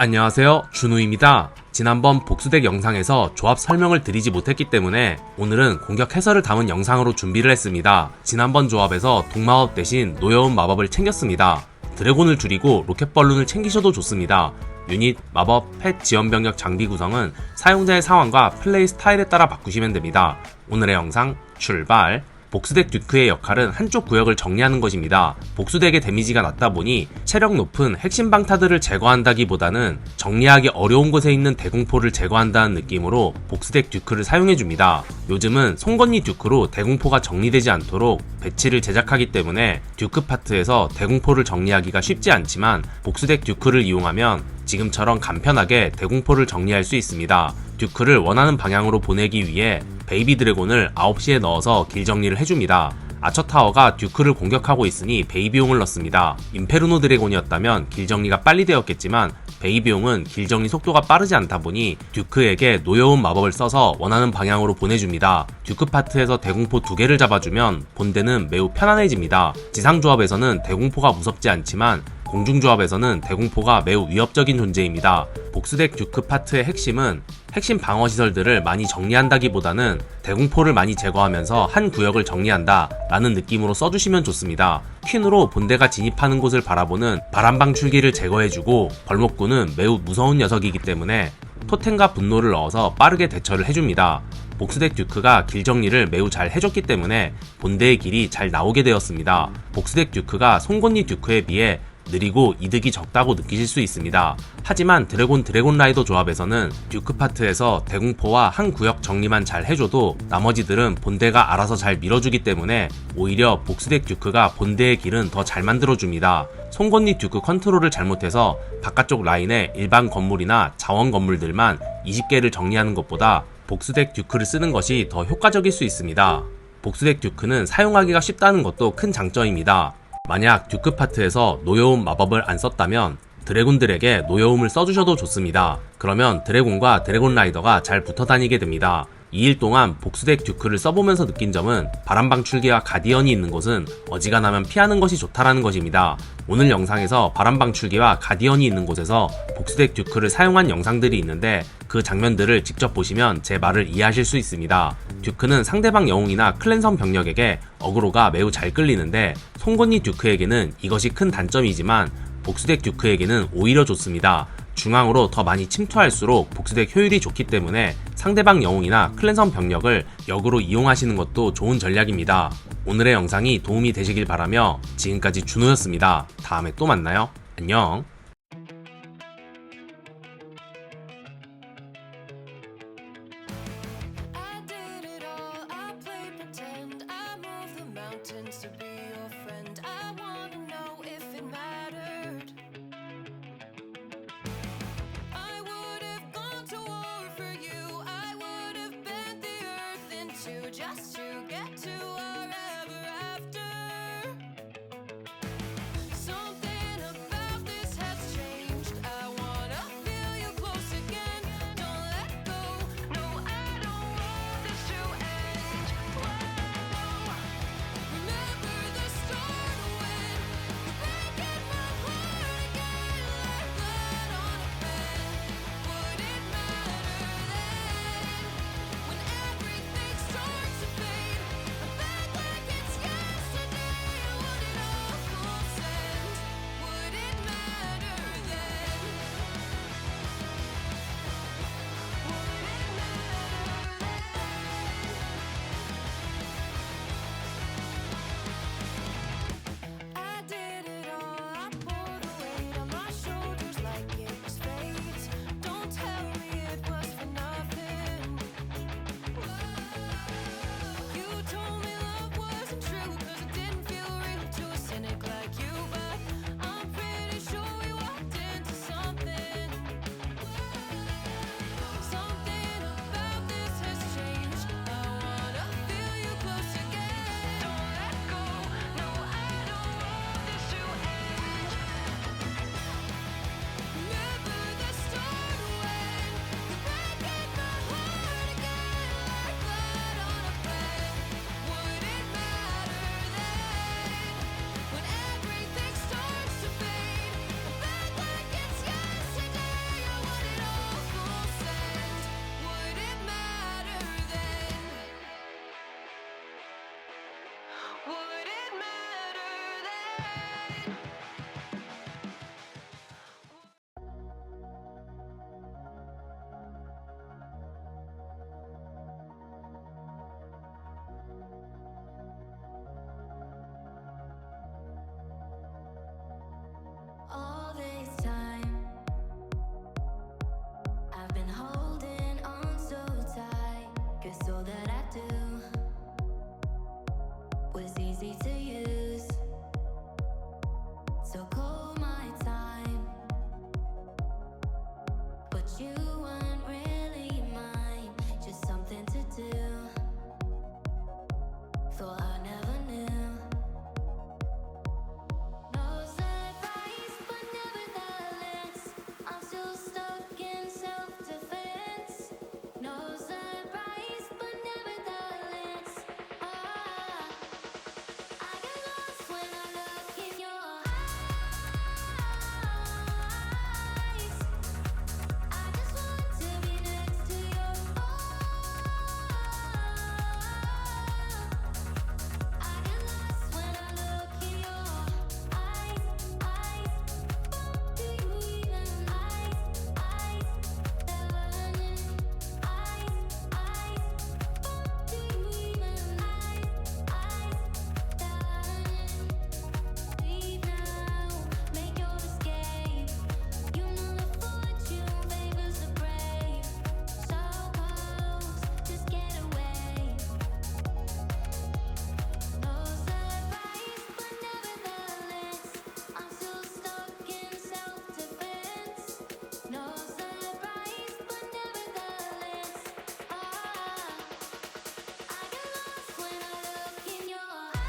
안녕하세요, 준호입니다. 지난번 복수덱 영상에서 조합 설명을 드리지 못했기 때문에 오늘은 공격 해설을 담은 영상으로 준비를 했습니다. 지난번 조합에서 독마법 대신 노여운 마법을 챙겼습니다. 드래곤을 줄이고 로켓벌룬을 챙기셔도 좋습니다. 유닛, 마법, 펫, 지원병력 장비 구성은 사용자의 상황과 플레이 스타일에 따라 바꾸시면 됩니다. 오늘의 영상 출발! 복수덱 듀크의 역할은 한쪽 구역을 정리하는 것입니다. 복수덱의 데미지가 낮다 보니 체력 높은 핵심 방타들을 제거한다기보다는 정리하기 어려운 곳에 있는 대공포를 제거한다는 느낌으로 복수덱 듀크를 사용해줍니다. 요즘은 송곳니 듀크로 대공포가 정리되지 않도록 배치를 제작하기 때문에 듀크 파트에서 대공포를 정리하기가 쉽지 않지만 복수덱 듀크를 이용하면 지금처럼 간편하게 대공포를 정리할 수 있습니다. 듀크를 원하는 방향으로 보내기 위해 베이비 드래곤을 9시에 넣어서 길 정리를 해줍니다. 아처타워가 듀크를 공격하고 있으니 베이비용을 넣습니다. 임페르노 드래곤이었다면 길 정리가 빨리 되었겠지만 베이비용은 길 정리 속도가 빠르지 않다 보니 듀크에게 노여운 마법을 써서 원하는 방향으로 보내줍니다. 듀크 파트에서 대공포 2개를 잡아주면 본대는 매우 편안해집니다. 지상조합에서는 대공포가 무섭지 않지만 공중조합에서는 대공포가 매우 위협적인 존재입니다. 복수덱 듀크 파트의 핵심은 핵심 방어시설들을 많이 정리한다기보다는 대공포를 많이 제거하면서 한 구역을 정리한다 라는 느낌으로 써주시면 좋습니다. 퀸으로 본대가 진입하는 곳을 바라보는 바람방출기를 제거해주고 벌목구는 매우 무서운 녀석이기 때문에 토템과 분노를 넣어서 빠르게 대처를 해줍니다. 복수덱 듀크가 길 정리를 매우 잘 해줬기 때문에 본대의 길이 잘 나오게 되었습니다. 복수덱 듀크가 송곳니 듀크에 비해 느리고 이득이 적다고 느끼실 수 있습니다. 하지만 드래곤 라이더 조합에서는 듀크 파트에서 대공포와 한 구역 정리만 잘 해줘도 나머지들은 본대가 알아서 잘 밀어주기 때문에 오히려 복수덱 듀크가 본대의 길은 더 잘 만들어줍니다. 송곳니 듀크 컨트롤을 잘못해서 바깥쪽 라인에 일반 건물이나 자원 건물들만 20개를 정리하는 것보다 복수덱 듀크를 쓰는 것이 더 효과적일 수 있습니다. 복수덱 듀크는 사용하기가 쉽다는 것도 큰 장점입니다. 만약 듀크 파트에서 노여움 마법을 안 썼다면 드래곤들에게 노여움을 써주셔도 좋습니다. 그러면 드래곤과 드래곤 라이더가 잘 붙어 다니게 됩니다. 2일 동안 복수덱 듀크를 써보면서 느낀 점은 바람방출기와 가디언이 있는 곳은 어지간하면 피하는 것이 좋다라는 것입니다. 오늘 영상에서 바람방출기와 가디언이 있는 곳에서 복수덱 듀크를 사용한 영상들이 있는데 그 장면들을 직접 보시면 제 말을 이해하실 수 있습니다. 듀크는 상대방 영웅이나 클랜성 병력에게 어그로가 매우 잘 끌리는데 송곳니 듀크에게는 이것이 큰 단점이지만 복수덱 듀크에게는 오히려 좋습니다. 중앙으로 더 많이 침투할수록 복수덱 효율이 좋기 때문에 상대방 영웅이나 클랜성 병력을 역으로 이용하시는 것도 좋은 전략입니다. 오늘의 영상이 도움이 되시길 바라며 지금까지 준호였습니다. 다음에 또 만나요. 안녕. To be your friend, I wanna know if it mattered. I would have gone to war for you. I would have bent the earth in two just to get to our ever after. Something about this has All this time, I've been holding on so tight, 'cause all that I do was easy to use. So call my time, but you weren't really mine, just something to do. Thought I never knew. No surprise, but nevertheless, I'm still stuck in self-defense. No surprise, but nevertheless, I get lost when I look in your eyes. I just want to be next to your I get lost when I look in your eyes. Do you even eyes? They're learning. Do you even they're learning. Leave now, make your escape. You know the fortune favors the brave. So close, just get away. No surprise, but nevertheless, I'm still stuck in self-defense. No surprise, but nevertheless, I get lost when I look in your eyes.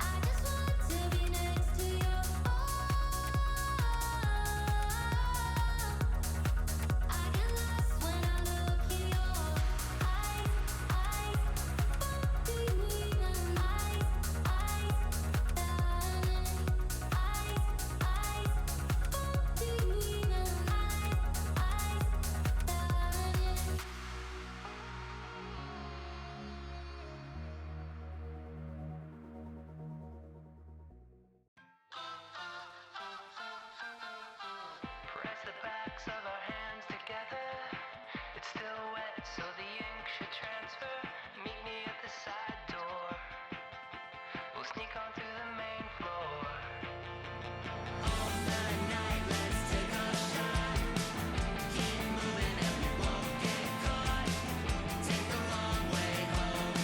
I just want to be next to your I get lost when I look in your eyes. Do you even they're learning. Do you even they're learning. Press the backs of our hands together. It's still wet, so the ink should transfer. Meet me at the side door. We'll sneak on through the main floor. All the night, let's take a shot. Keep moving and we won't get caught. Take the long way home.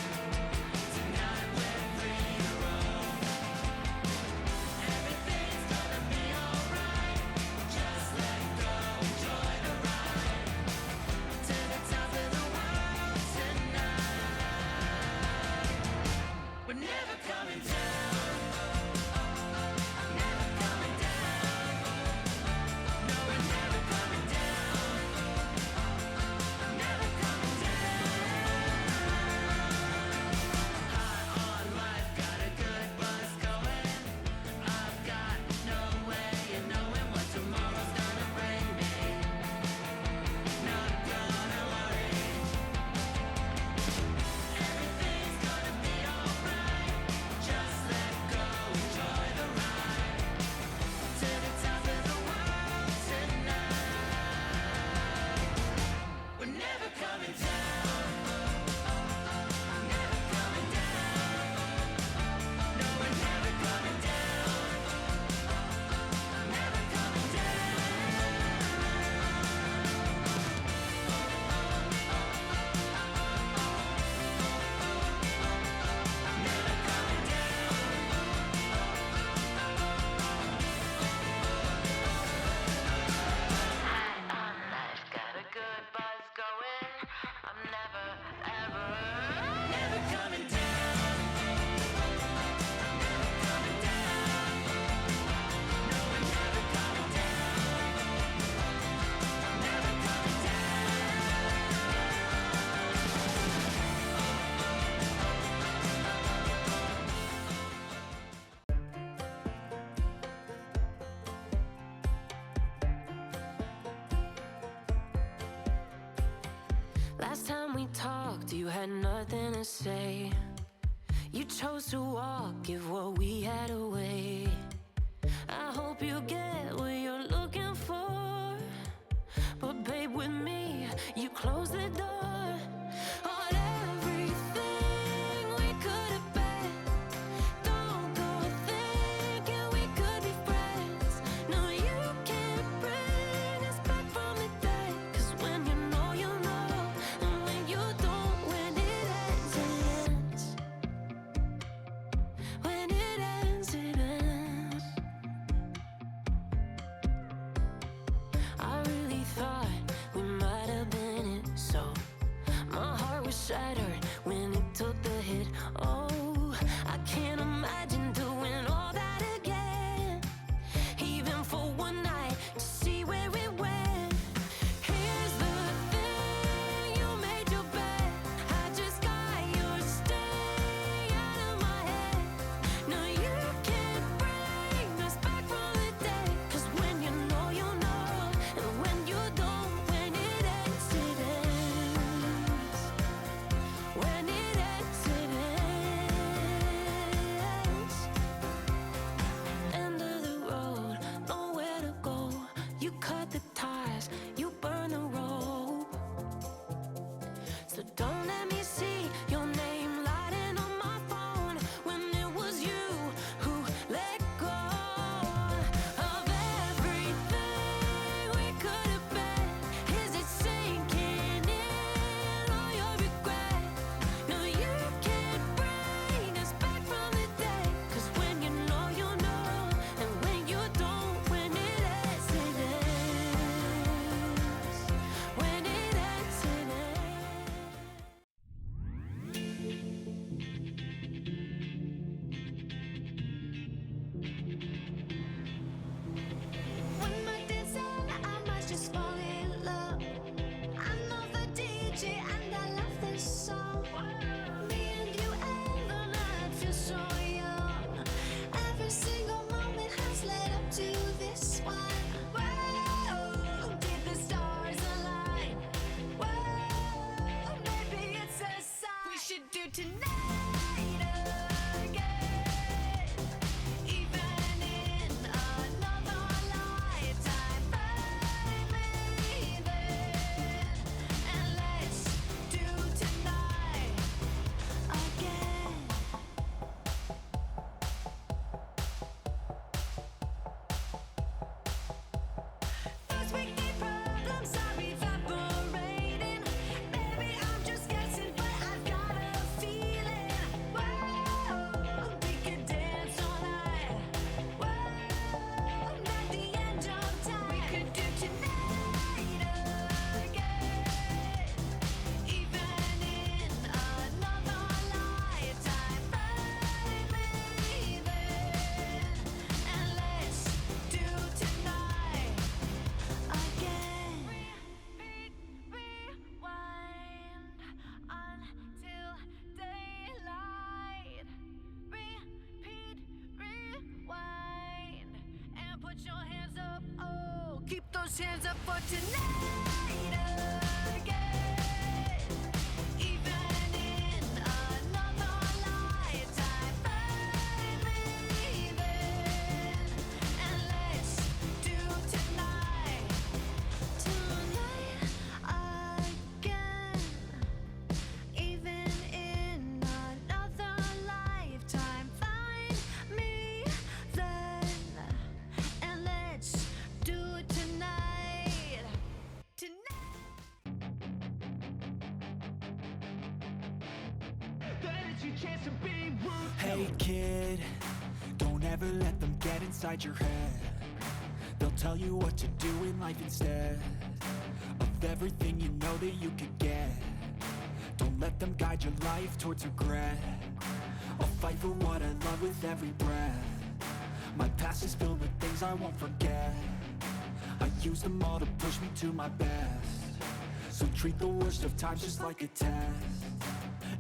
Tonight we're free to roam. Everything's gonna be alright. Just let go, enjoy the ride. To the top of the world tonight. We're never coming down. Never coming down. No, we're never coming down. Never coming down. High on life, got a good buzz going. I've got no way of knowing what tomorrow's gonna bring me. Not gonna worry. Everything's gonna be alright. Just let go, enjoy the ride. To the top of the world tonight. We're never coming down. Never coming down. No, we're never coming down. Never coming down. Never coming down. High on life, got a good buzz going. I'm never, ever, never coming down. Never coming down. No, we're never coming down. Never coming Last time we talked, you had nothing to say. chose to walk, give what we had away. I hope you get what you're looking for. But babe, with me, you close the door on everything we could have been. Don't go thinking we could be friends. No, you can't bring us back from the dead. 'Cause when you know, you know. And when you don't, when it ends, it ends. When it ends, it ends. I really thought we might have been it, so my heart was shattered when it took the hit. Oh, I can't imagine doing all that again, even for one night to see where it went. Here's the thing, you made your bed, I just got your stay out of my head. No, you can't bring us back from the dead. 'Cause when you know, you know. And when you don't, when it ends, it ends. When it ends, it ends. End of the road, nowhere to go. You cut the ties, you burn the rope. So don't let me see your name lighting on my phone when it was you who let go of everything we could have been. Is it sinking in all your regret? No, you can't bring us back from the dead. 'Cause when you know, you know. And when you don't, when it ends, it ends. When it ends, it ends. When my day's on, I might just fall in love. I know the DJ and I love this song. Me and you and the night feel so young. Every single moment has led up to this one. Whoa, did the stars align? Whoa, maybe it's a sign. We should do tonight again, even in another lifetime. Find me then, and let's do tonight again. Those weekday problems are evaporating. Maybe I'm just guessing, but I've got a feeling. Whoa, we could dance all night. Whoa, not the end of time. We could do tonight again, even in another lifetime. Find me then, and let's do tonight again. Rewind until daylight. Repeat, rewind, and put your hands up. Oh, keep those hands up for tonight again, even in another lifetime. Find me then, and let's do tonight. Tonight again, even in another lifetime. Find me then, and let's do it tonight. Tonight. Then it's your chance to be rude. Hey kid, don't ever let them get inside your head. They'll tell you what to do in life instead of everything you know that you could get. Don't let them guide your life towards regret. I'll fight for what I love with every breath. My past is filled with things I won't forget. I use them all to push me to my best. So treat the worst of times just like a test.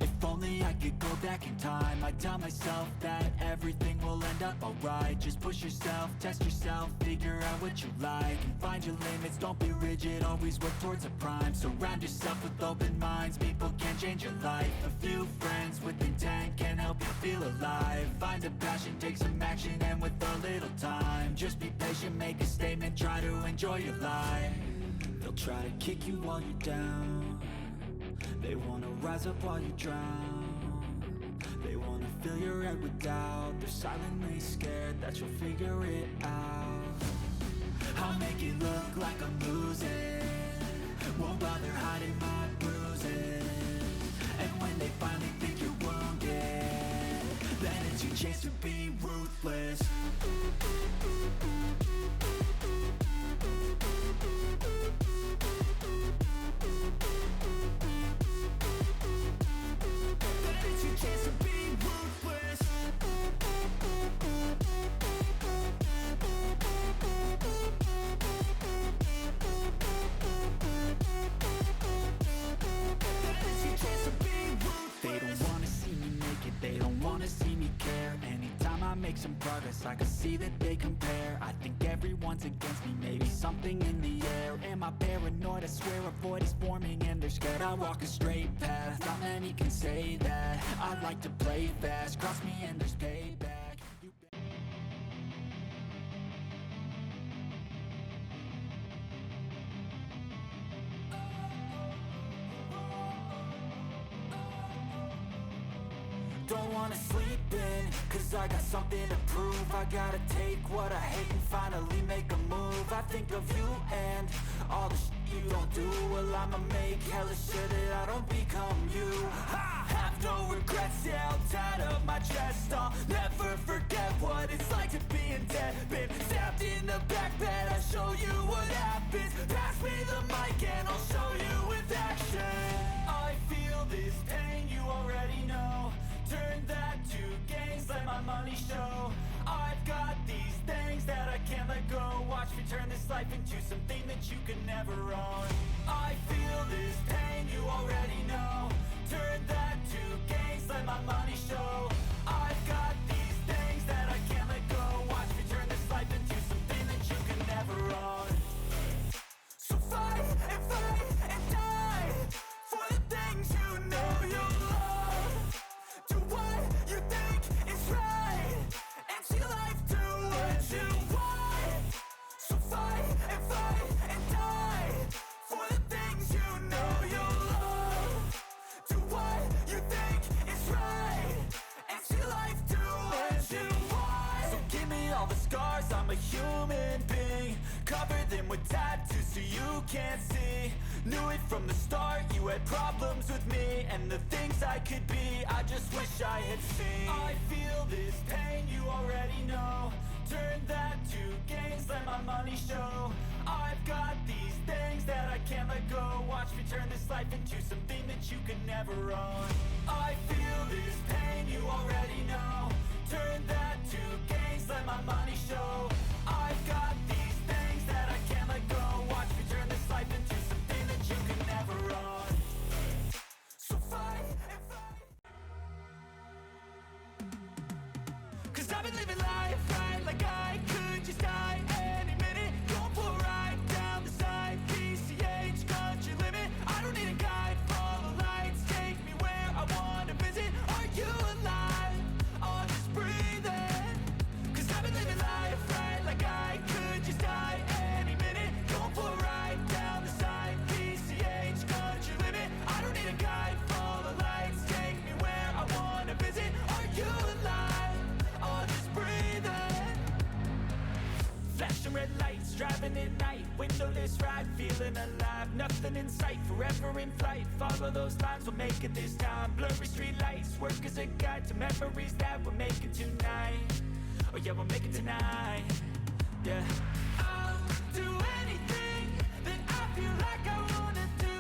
If only I could go back in time, I'd tell myself that everything will end up alright. Just push yourself, test yourself, figure out what you like, and find your limits, don't be rigid, always work towards a prime. Surround yourself with open minds, people can change your life. A few friends with intent can help you feel alive. Find a passion, take some action, and with a little time, just be patient, make a statement, try to enjoy your life. They'll try to kick you while you're down. They wanna rise up while you drown. They wanna fill your head with doubt. They're silently scared that you'll figure it out. I'll make it look like I'm losing, won't bother hiding my bruises. And when they finally think you're wounded, then it's your chance to be ruthless. Then it's your chance to be ruthless. They don't wanna see me make it, they don't wanna see me care. Anytime I make some progress, I can see that they compare. I think everyone's against me, maybe something in the air. Am I paranoid? I swear a void is forming and they're scared. I walk a straight path, not many can say that. I like to play fast, cross me and there's payback. Don't wanna sleep in, cause I got something to prove. I gotta take what I hate and finally make a move. I think of you and all the shit you don't do. Well, I'ma make hella sure that I don't become you. I have no regrets, yeah, I'll tie up my chest. I'll never forget what it's like to be in debt. Been stabbed in the back bed, I'll show you what happens. Pass me the mic and I'll show you with action. I feel this pain, you already know. Turn that to gains, let my money show. I've got these things that I can't let go. Watch me turn this life into something that you could never own. I feel this pain, you already know. Turn that to gains, let my money show. I've got these things that I can't let go. Watch me turn this life into something that you could never own. So fight and die for the things you know you love. Do what you think is right and see life do what you want. So fight and die for the things you know you love. Do what you think is right and see life do what you want. So give me all the scars, I'm a human being. Cover them with tattoos so you can't see. Knew it from the start, you had problems with me and the things I could be, I just wish I had seen. I feel this pain, you already know. Turn that to gains, let my money show. I've got these things that I can't let go. Watch me turn this life into something that you could never own. I feel this pain, you already know. Turn that to gains, let my money show. I've got these things that I can't let go. Watch me turn this life into something that you could never own. So fight and fight. Cause I've been living life right like I could just die any minute. Going for a ride down the side, PCH, country limit. I don't need a guide, follow lights, take me where I wanna visit. Are you alive? Or just breathing? Cause I've been living life right like I could just die any minute. Going for a ride down the side, PCH, country limit. I don't need a guide, follow lights, take me where I wanna visit. Are you alive? Or just breathing? Flashing red lights, driving at night, windowless ride, feeling alive. Nothing in sight, forever in flight. Follow those lines, we'll make it this time. Blurry street lights, work as a guide to memories that we're making tonight. Oh yeah, we'll make it tonight. Yeah. I'll do anything that I feel like I wanna do.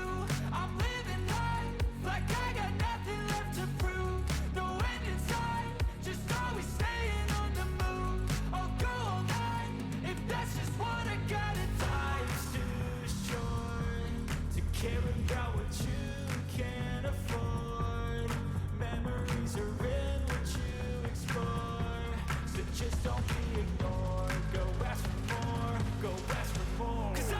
I'm living life like I got nothing left to prove. No end in sight, just always staying on the move. I'll go all night if that's just what I gotta do. Life's too short to care about what you can't afford. Memories are in what you explore, so just don't be ignored. Go ask for more, go ask for more. Cause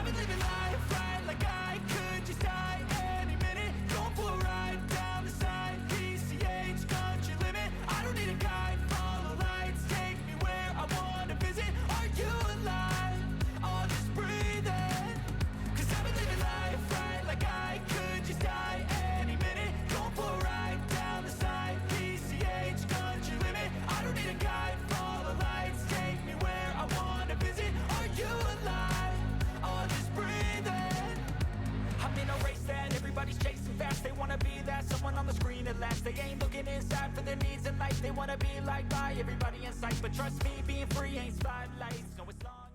be liked by everybody in sight, but trust me, being free ain't spotlights. No, it's long.